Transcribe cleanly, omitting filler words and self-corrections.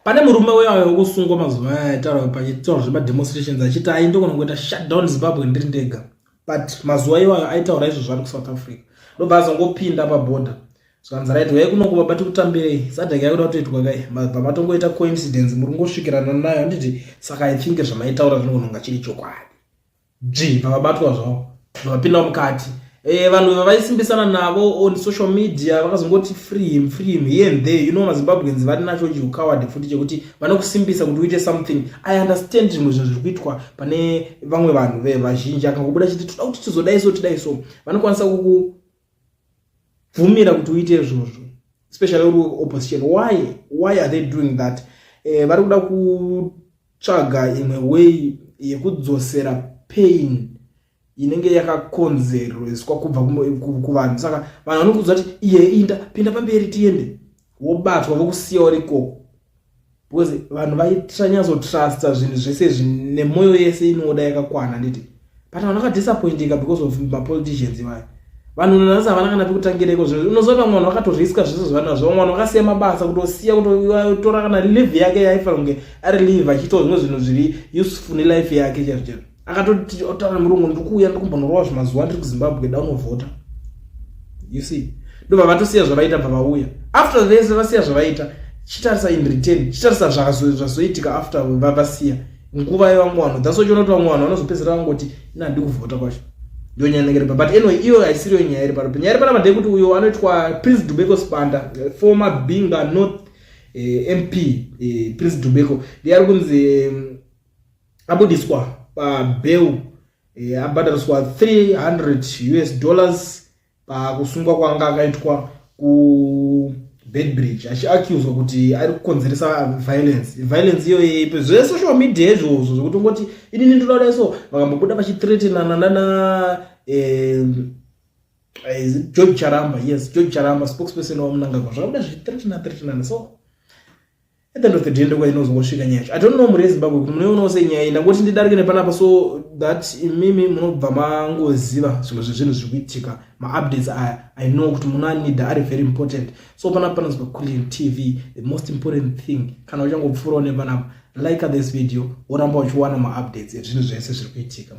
pane murume wewayo wokusungwa mazuva aya taura pachitaura zvedemonstrations achiti aindogona kuita shutdown Zimbabwe ndiri ndega, but mazuva iwayo aitaura izvozvo ari kuSouth Africa. Ndobva azongopinda paborder zvanzi right wai kunokuva bati kutambirei sadhaki yakuda kutoitwa kai pamatongoita coincidence muri ngosvikirana nayo. Handiti saka I think zvamaitaura zvinogona kunga chiri chokwadi pavabatwa zvavo vakapinda mukati. Vanhu vavaisimbisana navo on social media vakazongoti free him here and there. You know maZimbabweans vari nacho chiukawadi futi chekuti vanokusimbisa kuti uite something. I understand zvimwe zvinhu zviri kuitwa pane vamwe vanhu vazhinji akangobuda chiti toda kuti tidai so vanokwanisa kukuvhumira kuti uite izvozvo, especially uri opposition. Why are they doing that? Vari kuda kutsvaga imwe way yekudzosera pain inenge yakakonzerweswa kubva kuvanhu. Saka vanhu vanokudza kuti iye pinda pamberi tiende, wobatwa vokusiya uri ikoko, because vanhu vaitanyatsotrasta zvinhu zvese nemwoyo yese inoda yakakwana. Nditi but vanhu vakadisappointika because of mapoliticians ivaya. Vanhu nanhasi havana kana pekutangireko zvinhu. Unozoona mwana wakatoriska zvese zvavanazvo, mwana wakasiya mabasa kutosiya kutora kana live yake yaifanira kunge ari live achiitawo zvimwe zvinhu zviri useful nelife yake chaizvo. Akatoti otaura murungu ndikuuya ndikumbonorwa zvimazuva ndiri kuZimbabwe daunovhota. You see, ndobva vatosiya zvavaita bva vauya. After vese vasiya zvavaita, chitarisa in return, chitarisa zvazoitika after vasiya nguva yevamwe vanhu. That's why uchiona kuti vamwe vanhu vanozopedzera vangoti ina handidi kuvhota kwacho. Ndio nyaya inenge iripo. But anyway, iyo haisiriyo nyaya iri pano. Nyaya iri panapa ndeyekuti uyo anoitwa Prince Dubeko Spanda, former Binga North MP. Prince Dubeko ndiye ari kunzi abudiswa bail, abhadhariswa $300 pakusungwa kwanga akaitwa kuBedbridge achiaccuswa kuti ari kukonzeresa violence iyo zve social media izvozvo zvokuti ngoti inini ndoda so vakambobuda vachithreatenana nana George Charamba. Yes, George Charamba, spokesperson waMnangagwa. Zvakabuda zvichithreatenana so at the end of the day ndokwa inozongosvika nyaya. I don't know muri Zimbabwe kuti munoona sei nyaya ndangoti ndidarike nepanapa so that imimi munobva mangoziva zvimwe zvezvinhu zviri kuitika. Ma-updates I know kuti munanida ari very important. So panapa panozwa Kulin TV. The most important thing kana uchangopfuurawo nepanapa, like this video woramba uchiwana ma-updates ezvinhu zvese zviri kuitika.